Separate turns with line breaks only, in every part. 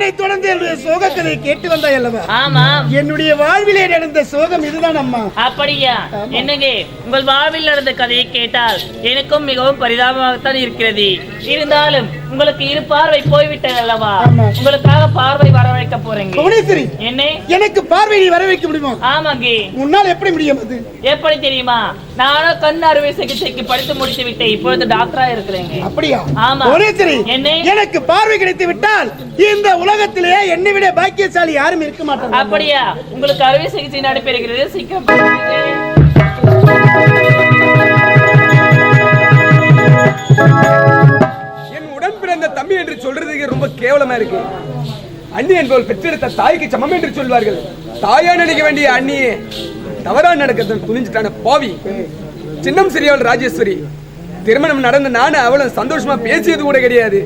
என்னை தொடர்ந்து என்னுடைய சோக கதையை கேட்டு வந்தாய் அல்லவா?
ஆமா.
என்னுடைய வாழ்விலே நடந்த சோகம் இதுதான் அம்மா.
அப்படியா? என்னங்க, உங்கள் வாழ்வில் நடந்த கதையை கேட்டால் எனக்கும் மிகவும் பரிதாபமாகத்தான் இருக்கிறது. இருந்தாலும் உங்களுக்கு இரு பார்வை போய்விட்டது அல்லவா? உங்களுக்காக பார்வை வர வைக்க போறேங்க.
புவனேஸ்வரி,
என்ன
எனக்கு பார்வை நீ வர வைக்க முடியுமா?
ஆமாங்க.
உன்னால் எப்படி முடியும்? அது
எப்படி தெரியுமா? நானும் கண் அறுவை சிகிச்சைக்கு படித்து முடித்து விட்டேன். இப்பொழுது டாக்டரா இருக்கிறேங்க.
அப்படியா?
ஆமா.
புவனேஸ்வரி,
என்ன
எனக்கு பார்வை கிடைத்து விட்டால் இந்த உலகத்திலே என்னை விட பாக்கியசாலி யாரும் இருக்க மாட்டாங்க.
அப்படியா? உங்களுக்கு அறுவை சிகிச்சை நடைபெறுகிறது. சீக்கிரம்
என் உடன் பிறந்த தம்பி என்று சொல்றதுக்கு ரொம்ப கேவலமா இருக்கு. அண்ணி என்பவள் பெற்றெடுத்த தாய்க்கு சமம் என்று சொல்வார்கள். தாயா நினைக்க வேண்டிய அண்ணியே தவறா நடக்கிறது துணிஞ்சிட்டான பாவி. சின்னம் சிறியவள் ராஜேஸ்வரி. திருமணம் நடந்த நானும் அவளும் சந்தோஷமா பேசியது கூட கிடையாது.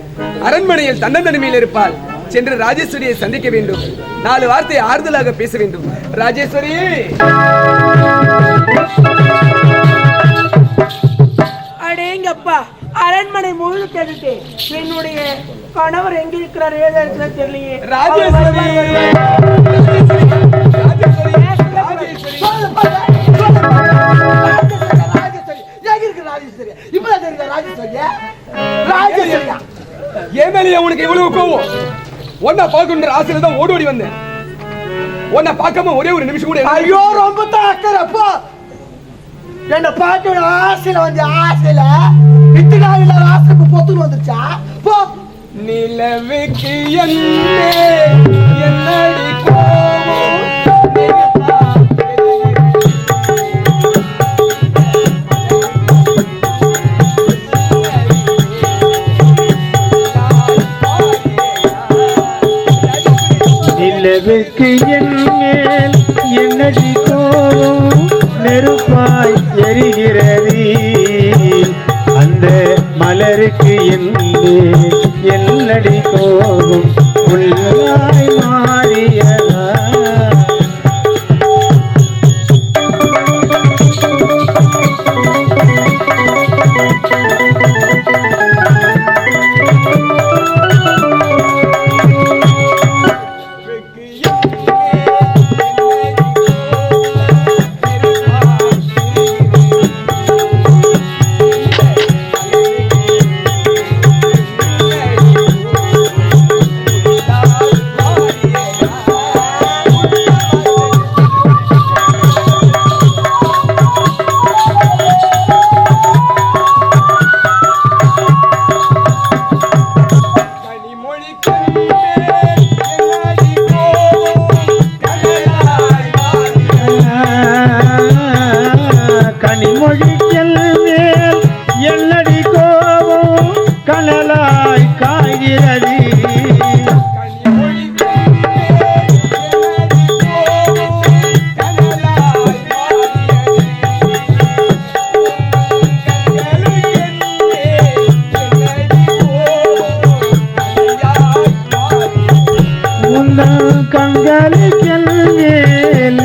அரண்மனையில் தன்னந்தனிமையில் இருப்பாள். சென்று ராஜேஸ்வரியை சந்திக்க வேண்டும். 4 வார்த்தை ஆறுதலாக பேச வேண்டும். ராஜேஸ்வரி,
அடேங்கப்பா, அரண்மனை முழு கேட்டுட்டு என்னுடைய கணவர் எங்க இருக்கிறார் ஏதா இருக்கிறார் தெரியலையே.
ராஜேஸ்வரி, என் மேலே உனக்கு இவ்வளவு கோவம்? ஒன்னா பார்க்கணுன்ற ஆசையில தான் ஓடி வந்தேன். ஒன்னா பார்க்காம ஒரே ஒரு நிமிஷம் கூட.
ஐயோ, ரொம்ப தான் அக்கறப்பா. என்ன பார்க்க ஆசையில வந்து ஆசையில விட்டு நாள் ஆசைக்கு பொத்துன்னு வந்துருச்சா? போ.
நிலவுக்கு என்னடி கோவம்?
நிலவுக்கு என்மேல் என்னடி கோவம் நெருப்பாய் எரிகிறது. அந்த மலருக்கு என்மேல் என்னடி கோவம் உள்ளாய் மாறியதா?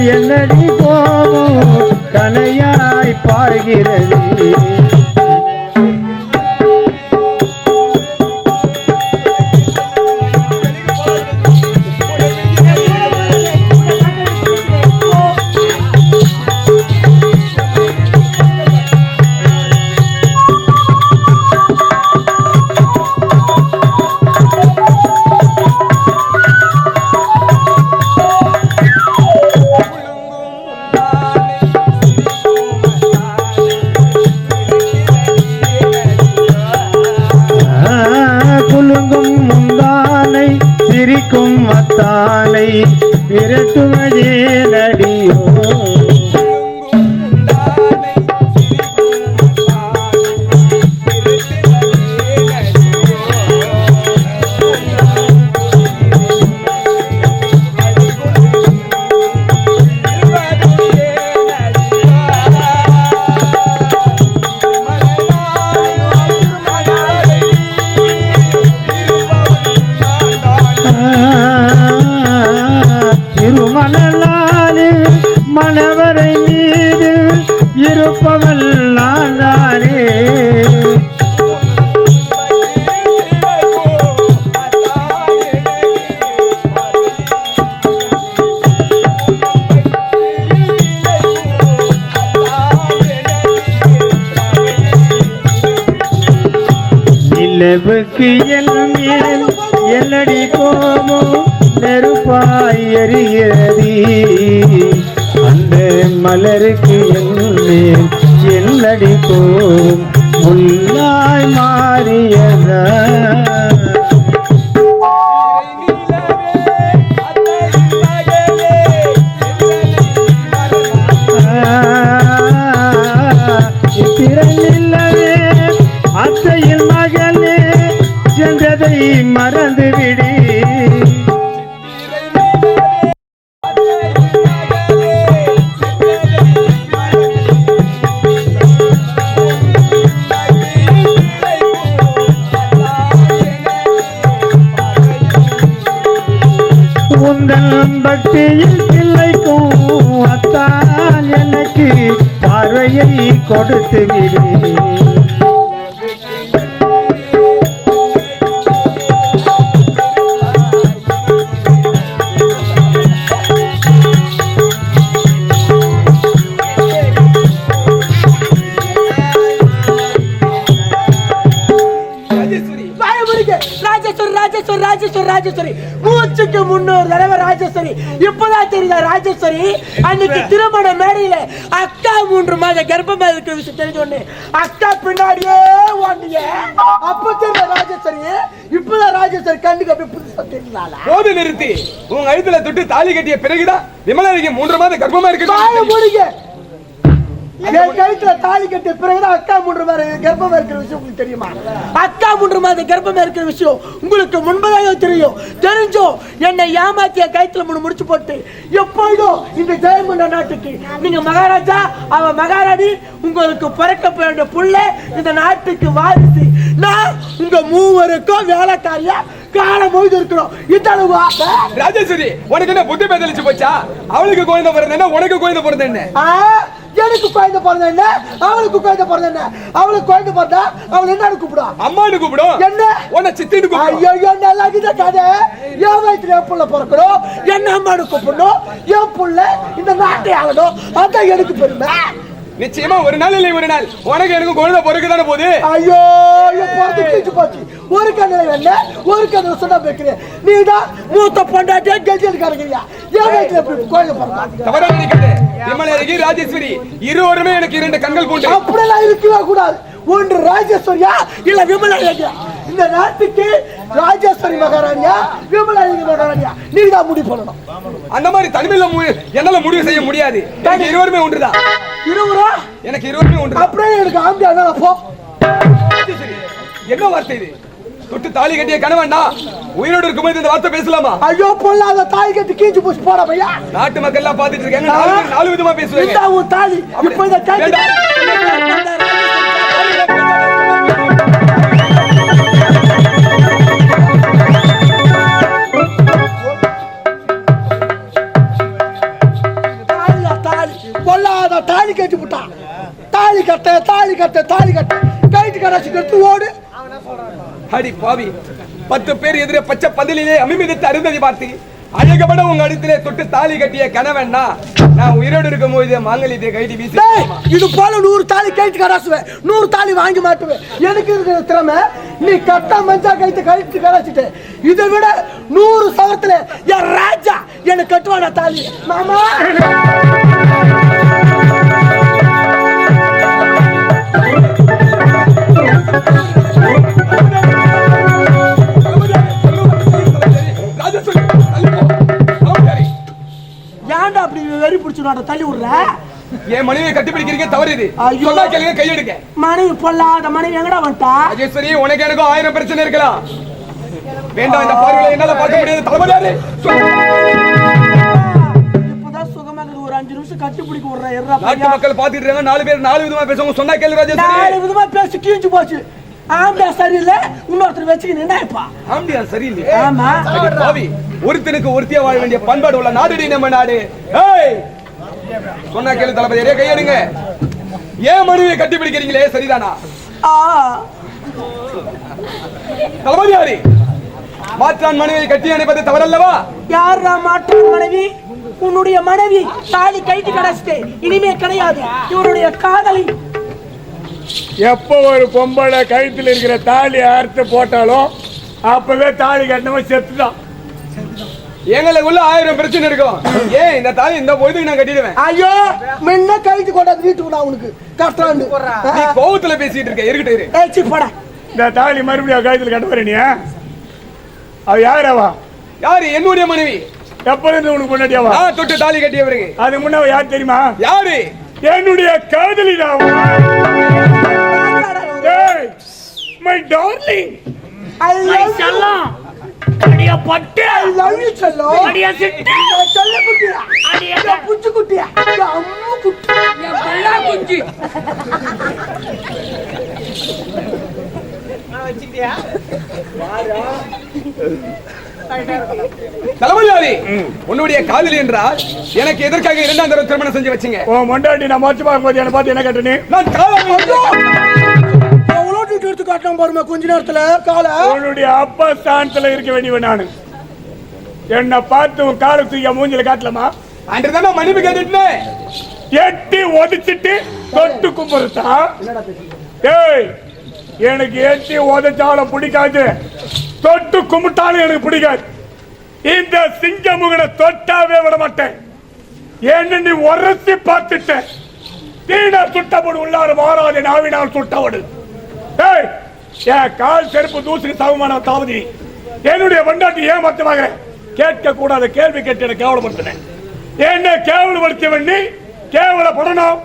என்னடி கோவம் கலையாய் பாய்கிறது. மத்தானை விரட்டுவதே நடியோ? மணவரை மீது இருப்பவள் நான் தானே. நிலவுக்கு என் மேல் என்னடி கோபம் நெருப்பாய் எரிகிறது அந்த மலருக்கு என் மேல் என்னடி கோபம் முள்ளாய் மாறியதா திறனில்லவே அத்தையில் மகளே சென்றதை மறந்து விடு உந்தன் பக்தியில் பிள்ளைக்கும் அத்தான் எனக்கு பார்வையை கொடுத்து விடு
ராஜேஸ்வரி மூச்சுக்கு 300 தடவை ராஜேஸ்வரி. இப்பதான் தெரியுதா ராஜேஸ்வரி அன்னைக்கு திருமண மேடையில அக்கா 3 மாத கர்ப்பமா இருக்கிற விஷயம் தெரிஞ்சோன்னு அக்கா பின்னாடியே ஓண்டிய அப்ப தெரியுத ராஜேஸ்வரி. இப்பதான் ராஜேஸ்வரி கண்ணுக்கு அப்படி புதுசா தெரியுதாளா?
போது நிறுத்தி. உங்க கழுத்துல தொட்டு தாலி கட்டிய பிறகுதான் விமலாவுக்கு 3 மாத கர்ப்பமா இருக்கு.
என் கழுத்துல தாலி கட்டிய பிறகுதான் அக்கா 3 மாத கர்ப்பமா இருக்கிற விஷயம் உங்களுக்கு தெரியுமா? அக்கா 3 மாத கர்ப்பமா இருக்கிற விஷயம் உங்களுக்கு முன்பதாக தெரியும். தெரிஞ்சோம் என்னை ஏமாத்திய கழுத்துல 3 முடிச்சு போட்டு எப்போதும் இந்த ஜெயமண்ட நாட்டுக்கு நீங்க மகாராஜா அவ மகாராணி உங்களுக்கு பிறக்க வேண்டிய புள்ள இந்த நாட்டுக்கு வாரிசு. நான் உங்க மூவருக்கும் வேலைக்காரியா காலம் போது இருக்கணும். இத்தளவு
ராஜேஸ்வரி உனக்கு என்ன புத்தி பேதலிச்சு போச்சா? அவளுக்கு குழந்தை பிறந்த என்ன உனக்கு குழந்தை பிறந்த என்ன?
எனக்கு குழந்தை பிறந்த என்ன அவளுக்கு குழந்தை பிறந்த என்ன? அவளுக்கு குழந்தை பிறந்தா அவள் என்ன கூப்பிடும்?
அம்மானு கூப்பிடும்.
என்ன
உன்னை சித்தின்னு கூப்பிடும்.
ஐயோ நல்லா இத கதை. என் வயித்துல என் புள்ள பிறக்கணும், என்ன அம்மானு கூப்பிடணும், என் புள்ள இந்த நாட்டை ஆளணும். அதான் எனக்கு பெருமை.
நிச்சயமா ஒரு நாள் இல்லை ஒரு நாள் உனக்கு எனக்கு குழந்தை பிறகுதானே போகுது.
ஐயோ பொறுத்து கீச்சு போச்சு. ஒரு கண்ணில் என்ன ஒரு கண்ணில் சொன்னா பேக்கிறேன். நீ தான் மூத்த பொண்டாட்டியா கெஜி எடுக்காருக்கிறியா? என் வயித்துல எப்படி குழந்தை பிறந்தா?
தவறா நினைக்காத. விமலாதேவி ராஜேஸ்வரி இருவருமே எனக்கு 2 கண்கள் போட்டு.
அப்படியெல்லாம் இருக்கவே கூடாது. ஒன்று ராஜேஸ்வரியா இல்ல விமலாதேவியா? இந்த நாட்டுக்கு ராஜேஸ்வரி மகாராணியா விமலாதேவி மகாராணியா நீ தான் முடிவு பண்ணணும்.
அந்த மாதிரி தனிமையில என்னால முடிவு செய்ய முடியாது. எனக்கு இருவருமே ஒன்றுதான்.
இருவரா?
எனக்கு இருவருமே ஒன்று.
அப்படியே எனக்கு ஆம்பியா தான் போ.
என்ன வார்த்தை இது? தொட்டு தாலி கட்டிய கணவன் உயிரோடு இருக்கும்போது இந்த வார்த்தை பேசலாமா?
ஐயோ பொல்லாத தாலி கட்டி கீச்சு போச்சு போட பையா.
நாட்டு மக்கள் எல்லாம் பாத்துட்டு இருக்காங்க. 4 விதமா பேசுவாங்க.
இந்த உன் தாலி இப்போ இந்த தாலி பொல்லாத தாலி கட்டி விட்டான். தாலி கட்ட தாலி கட்ட தாலி கட்ட கைட்டு கடாச்சி கட்டு ஓடு.
அடி பாவி 10 பேர் எதிரே பச்சை பதிலே அமிமிதித்து அருந்ததி பார்த்து அழகப்பட உங்க அடுத்திலே தொட்டு தாலி கட்டிய கணவன் நான் உயிரோடு இருக்கும் போது மாங்கலியத்தை கைட்டி வீசி
இது போல 100 தாலி கைட்டு கடாசுவேன், 100 தாலி வாங்கி மாட்டுவேன். எனக்கு இருக்கிற திறமை நீ கட்டா மஞ்சா கைட்டு கைட்டு கடாச்சிட்டு இதை விட 100 சவரத்துல என் ராஜா எனக்கு கட்டுவானா தாலி. மாமா ஏன்டா அப்படி வெறி பிடிச்சுடா தள்ளி விடுற?
என் மனைவியை கட்டிப்பிடிக்கிறீங்க தவறு இது. சொன்னா கேளுங்க கையெடுங்க.
மனைவி பொல்லாத மனைவி எங்கடா வந்துட்டா?
ராஜேஸ்வரி உனக்கு எனக்கும் 1000 பிரச்சனை இருக்கலாம். வேண்டாம் இந்த பார்வையில என்னால பார்க்க முடியாது. தலைவரே
இப்பதான் சுகமா ஒரு 5 நிமிஷம் கட்டி பிடிக்க விடுற. எறா
நாட்டு மக்கள் பாத்துட்டு இருக்காங்க. 4 பேர் 4 விதமா பேசுவாங்க. சொன்னா கேளு ராஜேஸ்வரி.
4 விதமா பேசி கீஞ்சு போச்சு. ஆம்பியா சரியில்லை இன்னொருத்தர் வச்சுக்கின்னு என்னப்பா?
ஆம்பியா சரியில்லை.
ஆமா
பாவி ஒருத்தனுக்கு ஒருத்தியா வாழ வேண்டிய பண்பாடு உள்ள நாடுடி நம்ம நாடு. ஏய் சொன்னா கேளு தளபதியே கையெடுங்க. ஏன் மனைவியை கட்டி பிடிக்கிறீங்களே சரிதானா? தளபதியாரி மாற்றான் மனைவியை கட்டி அணைப்பது தவறல்லவா?
யாரா மாற்றான் மனைவி? உன்னுடைய மனைவி தாலி கைட்டு கடைச்சிட்டு இனிமே கிடையாது. இவருடைய காதலி
எப்போ ஒரு பொம்பளை கழுத்தில் இருக்கிற தாலி அறுத்து போட்டாலும் அப்பவே தாலி கட்டினவன் செத்துதான்.
எங்களுக்குள்ள 1000 பிரச்சனை இருக்கும். ஏன் இந்த தாலி இந்த பொழுதுக்கு நான் கட்டிடுவேன்.
ஐயோ முன்ன கழித்து கொண்டாந்து வீட்டுக்கு நான் உனக்கு கஷ்டம்.
நீ கோவத்துல பேசிட்டு இருக்க. இருக்கட்டு
ஏச்சி போடா.
இந்த தாலி மறுபடியும் கழுத்தில் கட்ட போற நீ? அவ யாராவா?
யாரு? என்னுடைய மனைவி.
எப்போது உனக்கு முன்னாடியாவா?
தொட்டு தாலி கட்டியவருக்கு.
அது முன்ன யார் தெரியுமா?
யாரு?
என்னுடைய காதலி தான். மை டார்லிங்,
ஐ
மை செல்லம், அடியா பட்டு,
ஐ லவ் யூ செல்லம்,
அடியா சிட்டு,
செல்ல குட்டியா,
அடியா
புச்சு குட்டியா, அம்மு குட்டி,
பெல்லா குஞ்சி.
தலைமையாரி, உன்னுடைய காதலி என்றால் எனக்கு எதற்காக 2ஆம் தடவை திருமணம் செஞ்சு வச்சீங்க?
ஓ மொண்டாட்டி நான் மொச்சு பார்க்கும்போது என்ன பார்த்து என்ன கேட்டனே?
நான் காதலி.
எவ்வளோ டீட் எடுத்து காட்டலாம் பாருங்க கொஞ்ச நேரத்துல. காலை
உன்னுடைய அப்பா ஸ்தானத்துல இருக்க வேண்டியவன் நானு. என்ன பார்த்து உன் காலை தூக்கி மூஞ்சில காட்டலாமா?
அன்றுதான் நான் மன்னிப்பு கேட்டுட்டேன்.
எட்டி ஒதிச்சிட்டு தொட்டு கும்பிடுறா? ஏய், எனக்கு எட்டி உதச்சாலும் பிடிக்காது, தொட்டு கும்பிட்டாலும் எனக்கு பிடிக்காது. இந்த சிங்கமுகனை தொட்டாவே விட மாட்டேன். என்ன நீ உரசி பார்த்துட்ட தீன சுட்டபடு உள்ளார மாறாது நாவினால் சுட்டபடு. ஏய், என் கால் செருப்பு தூசுக்கு சமமான தாவதி என்னுடைய வண்டாட்டி ஏமாத்தமாக கேட்க கூடாத கேள்வி கேட்டு எனக்கு கேவலப்படுத்தினேன். என்ன கேவலப்படுத்தியவன் நீ? கேவலப்படணும்.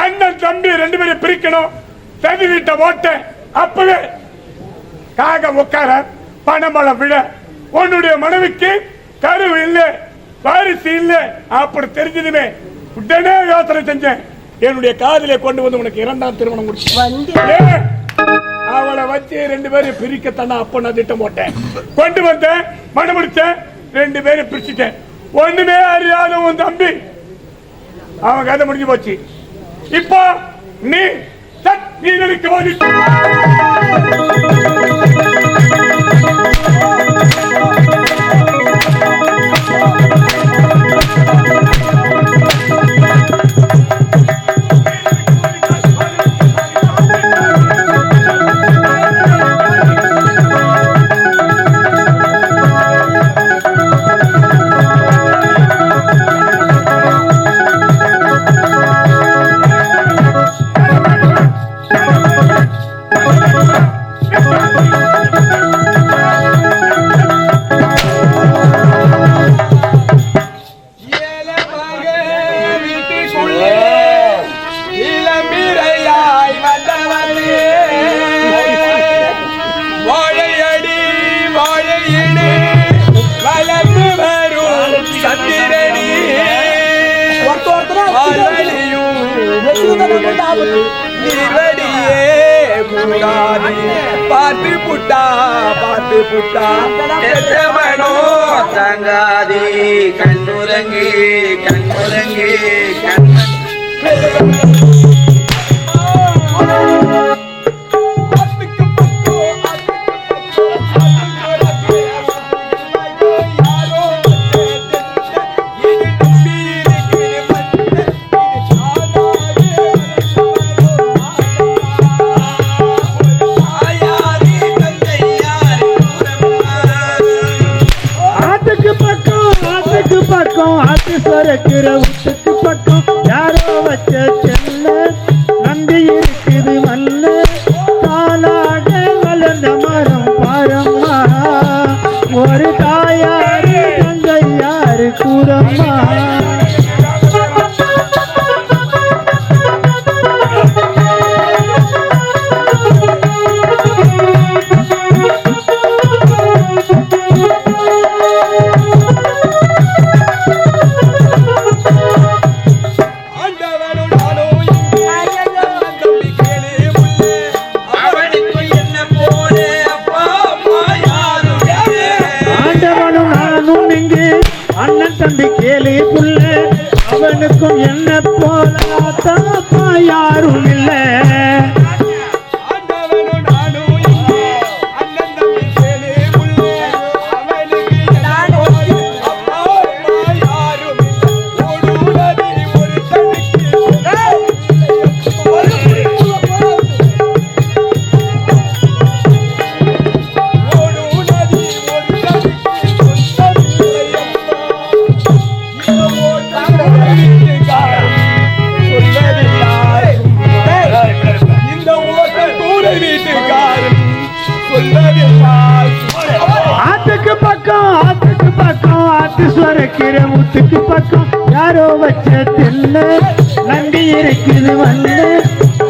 அண்ணன் தம்பி 2 பேரும் பிரிக்கணும். சதி வீட்டை ஓட்ட அப்பவே காக உட்கார பணமளை விட உன்னுடைய மனைவிக்கு கருவு இல்லை, வாரிசு இல்லை அப்படி தெரிஞ்சதுமே உடனே யோசனை செஞ்சேன். என்னுடைய காதலை கொண்டு வந்து உனக்கு 2ஆம் திருமணம் முடிச்சேன். அவளை வச்சு 2 பேரும் பிரிக்கத்தானே அப்ப நான் திட்டம் போட்டேன். கொண்டு வந்தேன், மனம் முடிச்சேன், 2 பேரும் பிரிச்சுட்டேன். ஒண்ணுமே அறியாத உன் தம்பி அவன் கதை முடிஞ்சு போச்சு. இப்போ நீ எனக்கு
பாத்து புட்டா பாத்து புட்டா
எத்தமனோ தங்காதி கண்ணுரங்கி கண்ணுரங்கி
சொரக்கிற வீட்டுக்கு பக்கம் யாரோ வச்ச செல்ல நம்பி இருக்குது மல்ல காலாக வளர்ந்த மரம் பாரம்மா ஒரு தாயாரு தங்கையாரு கூறம்மா தம்பி கேலி புள்ள அவனுக்கும் என்ன போல தாப்பா யாரும் இல்லை பக்கம் யாரோ வச்ச தின்னு நம்பி இருக்குது வந்து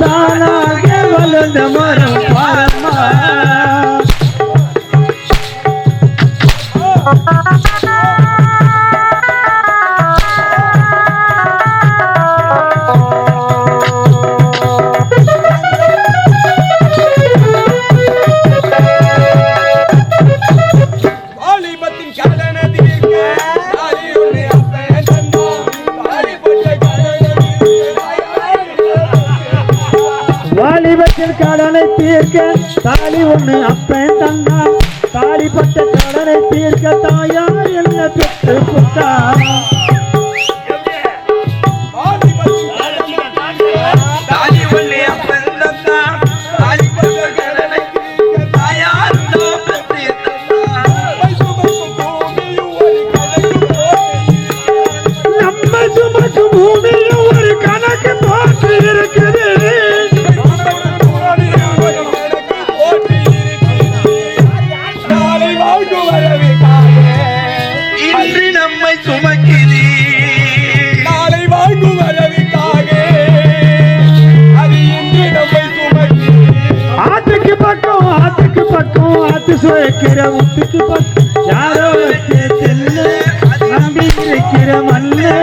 தானாக வளர்ந்த மரம் பாரம்மா. வாலிபத்தின் கடனை தீர்க்க தாலி ஒண்ணு அப்பன் தந்தான், தாலிப்பட்ட கடனை தீர்க்க தாயார் என்ன பெற்று புத்தா.
தாலி ஒண்ணு அப்பன் தந்தான், தாலிப்பட்ட கடனை தீர்க்க தாயார் என்ன பெற்று புத்தா.
நம்ம சுமக்கு பூமியும் ஒரு கணக்கு போட்டு இருக்குது.
இன்று நம்மை சுமக்கிது
நாளை வாங்கும் வரவுக்காக அது இன்று நம்மை சுமக்கி.
ஆத்துக்கு பக்கம் ஆத்து சுழைக்கிற உத்துக்கு பக்கம் யாரோ வச்சு செல்லு நம்பி இருக்கிற மல்லு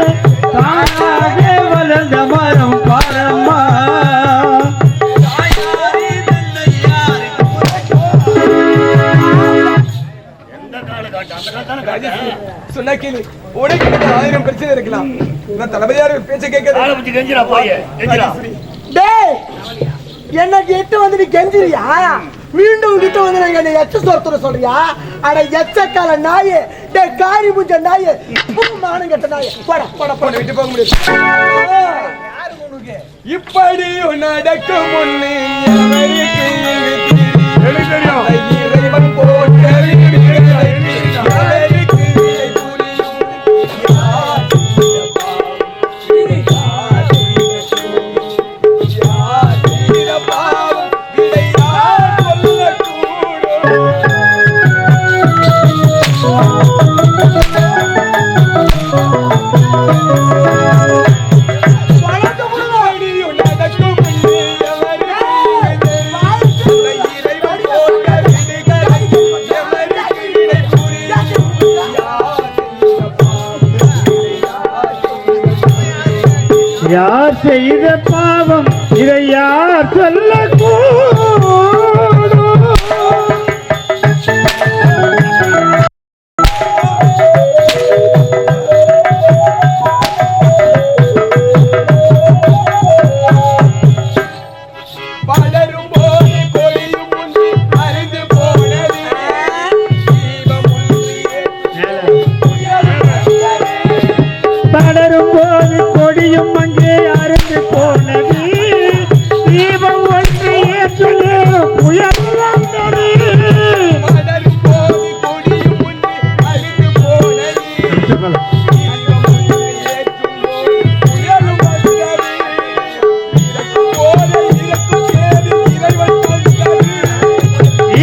தானாக வளர்ந்த மரம் பாரம்மா.
சொன்னா கேளு, உனக்கு எனக்கு 1000 பிரச்சனை இருக்கலாம். நான் தளபதியார் பேச்ச கேட்க
டேய் எனக்கு எட்டு வந்து நீ கெஞ்சிரியா? மீண்டும் உங்ககிட்ட வந்து நான் என்னை எச்ச சொர்த்துற சொல்றியா? அட எச்சக்கால நாயே, டேய் காரி முஞ்ச நாயே, மானம் கெட்ட நாயே, போடா போடா போட
விட்டு போக முடியாது. இப்படி நடக்கும் முன்னே
எனக்கு தெரியும்.
இறைவன் போட்ட
யார் செய்த பாவம் இதை யார் சொல்லக்கூடும்?
பலரும் போது கொடியும் முன்னே அறிந்து போனது தீபம்
படரும் போது கொடியும் அங்கே அருந்து போனது, தீபம் ஒன்று ஏற்றுது புயல் வந்தது.
பலரும் போது கொடியும் முன்னே அறிந்து போனது தீபம் ஒன்று ஏற்றும் போது புயலும் வந்தது.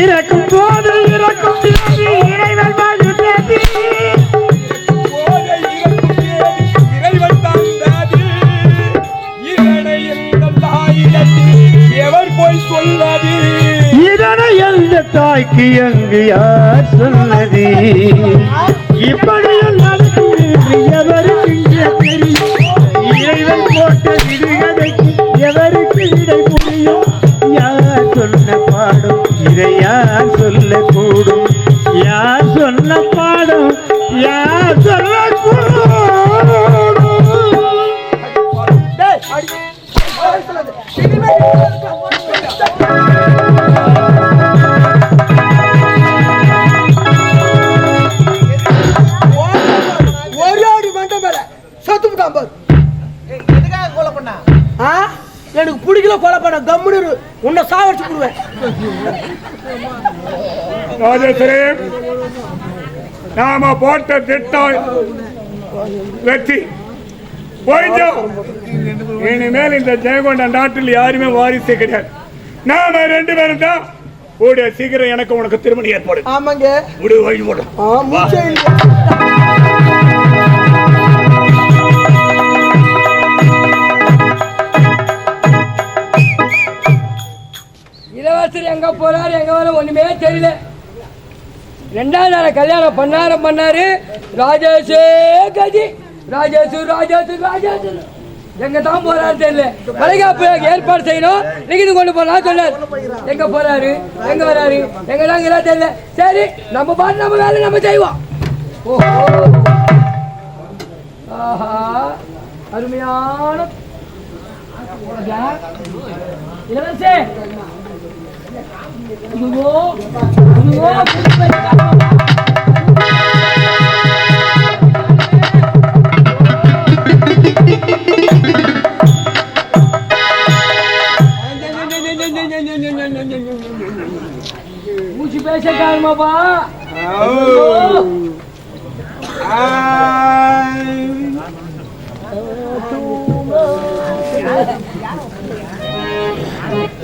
இறக்கும் போது இறக்கும் தேதி இறைவன் வாழ்ந்தது. இதனை எந்த தாய்க்கு அங்கு யார் சொன்னது? இப்படியும் நடக்கும் என்று எவருக்கு இங்கே தெரியும்? இறைவன் போட்ட விடுகதைக்கு எவருக்கு இடை புரியும்? யார் சொன்ன பாடும் இதை யார் சொல்லக்கூடும்? யார் சொன்ன பாடும் யார் சொல்லக்கூடும்?
டேய் அடி சொல்லாத. இனிமே ஒரு அடி மண்டை மேல சத்து விட்டான் பாரு.
எதுக்காக கொலை பண்ணா?
எனக்கு பிடிக்கல கொலை பண்ண கம்முனு இரு. உன்னை சாவடிச்சு போடுவேன்.
ராஜேஸ்வரி, நாம போட்ட திட்டம் வெற்றி போயிட்டோம். இனிமேல் இந்த ஜெயங்கொண்ட நாட்டில் யாருமே வாரிசு கிடையாது. நாம 2 பேரும் தான். கூடிய சீக்கிரம் எனக்கு உனக்கு திருமணம் ஏற்பாடு.
ஆமாங்க
வழி போடும்.
மூச்சே இல்லை.
எங்க போறாரு எங்க வர ஒண்ணுமே தெரியல. 2வது நாள் கல்யாணம் பண்ணாரு. ராஜேஷே கதி ராஜேஷ் எங்க தான் போறாரு தெரியல. வளைகாப்பு ஏற்பாடு செய்யணும், நிகிது கொண்டு போலாம் சொன்னார். எங்க போறாரு எங்க வராரு எங்க தாங்கிறா தெரியல. சரி நம்ம பாட்டு நம்ம வேலை நம்ம செய்வோம். ஓஹோ ஆஹா அருமையான இளவரசே. மூச்சு பேச காரணமாப்பா.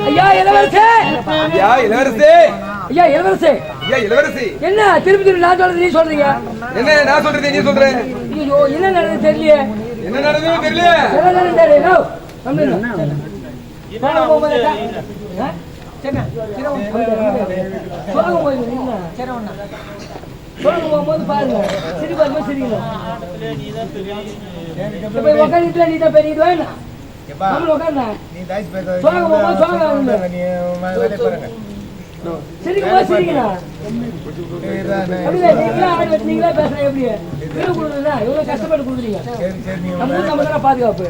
ஐயா இளவரசே என்ன திருப்பி நான் சொல்றது நீ சொல்றீங்க?
என்ன நான் சொல்றது நீ சொல்ற?
ஐயோ என்ன நடந்தது தெரியல.
என்ன நடந்தது தெரியல.
போகும்போது பாருங்க சிரிப்பாருமா சிரிக்கணும். உட்காந்துட்டு நீ தான் பெரிய வேணும் உட்காந்தா சிரிக்கும்போது சிரிக்கணும். நீங்களா பேசுறேன் எப்படி கொடுக்குறா எவ்வளவு கஷ்டப்பட்டு கொடுக்குறீங்க. நம்ம தானே பாதுகாப்பு.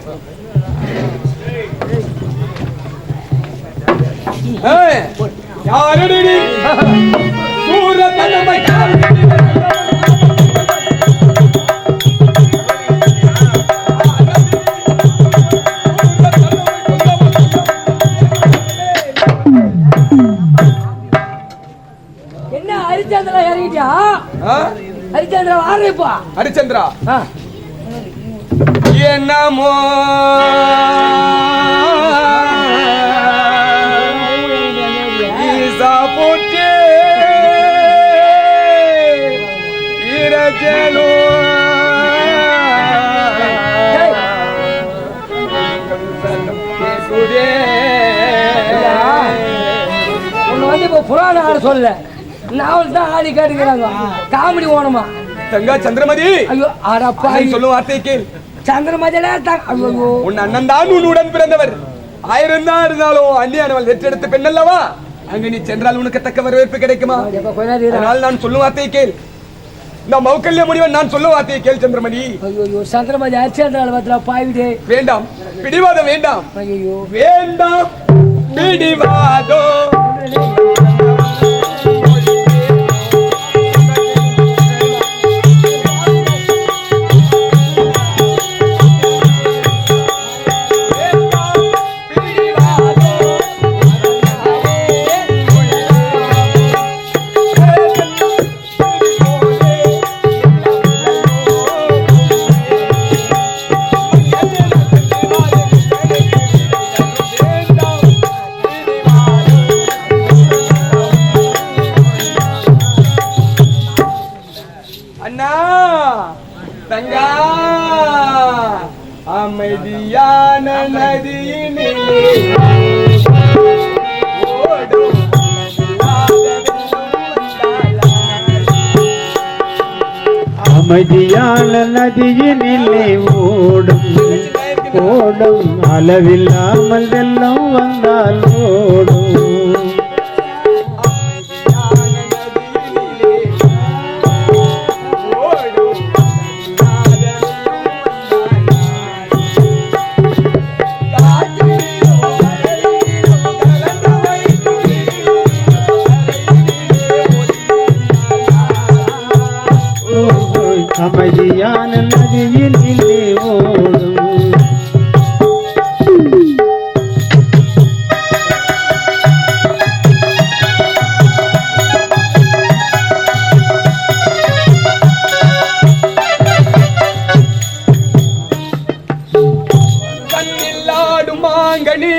என்ன ஹரிச்சந்திரா இறங்கிட்டியா? ஹரிச்சந்திரா ஆரம்பிப்பா.
ஹரிச்சந்திரா என்னமோ ஈசா போற்றே இரஜலோ
புராணம் ஆட சொல்ல நாவல் தான் ஆடி காட்டுக்கிறாங்க. காமெடி ஓனமா
தங்கா சந்திரமதி.
ஐயோ ஆடப்பா
சொல்லும் வார்த்தையை கேள்.
சந்திரமதியில
உன் அண்ணன் தான் உன்னுடன் பிறந்தவர். 1000 தான் இருந்தாலும் அந்நியானவள் வெற்றெடுத்த பெண் அல்லவா? அங்கு நீ சென்றால் உனக்கு தக்க வரவேற்பு கிடைக்குமா? அதனால் நான் சொல்லும் வார்த்தையை கேள். இந்த மௌக்கல்ய முடிவன் நான் சொல்லும் வார்த்தையை கேள் சந்திரமதி.
ஐயோ சந்திரமதி அரிச்சந்திரால பாய்விடு.
வேண்டாம் பிடிவாதம் வேண்டாம்.
ஐயோ
வேண்டாம் பிடிவாதம். தங்கா அமைதியான நதியினிலே ஓடும்
அமைதியான நதியினிலே ஓடும் ஓடும் அளவில்லாமல் வெள்ளம் வந்தால் ஓடும். அமைதியான நதியினிலே ஓடும்.
கண்ணில்லாடும் மாங்கனி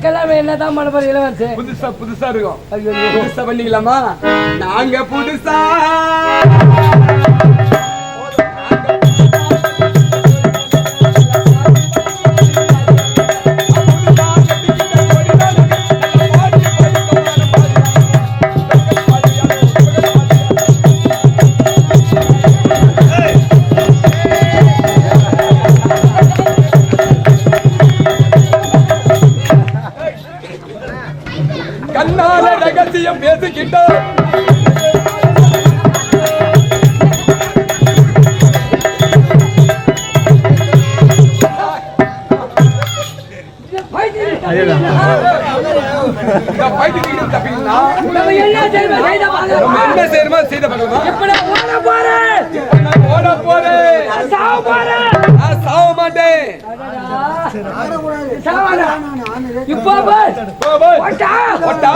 கல்யாணம் என்னதான் பண்ண போற இளவரசு?
புதுசா இருக்கும். புதுசா பண்ணிக்கலாமா? நாங்க புதுசா கண்ணால ரகசியம் பேசிக்கிட்டோம். என்ன செய்யணுமா செய்த ஓட போறேன். சாவ மாட்டேன்.
இப்போ
போட்டா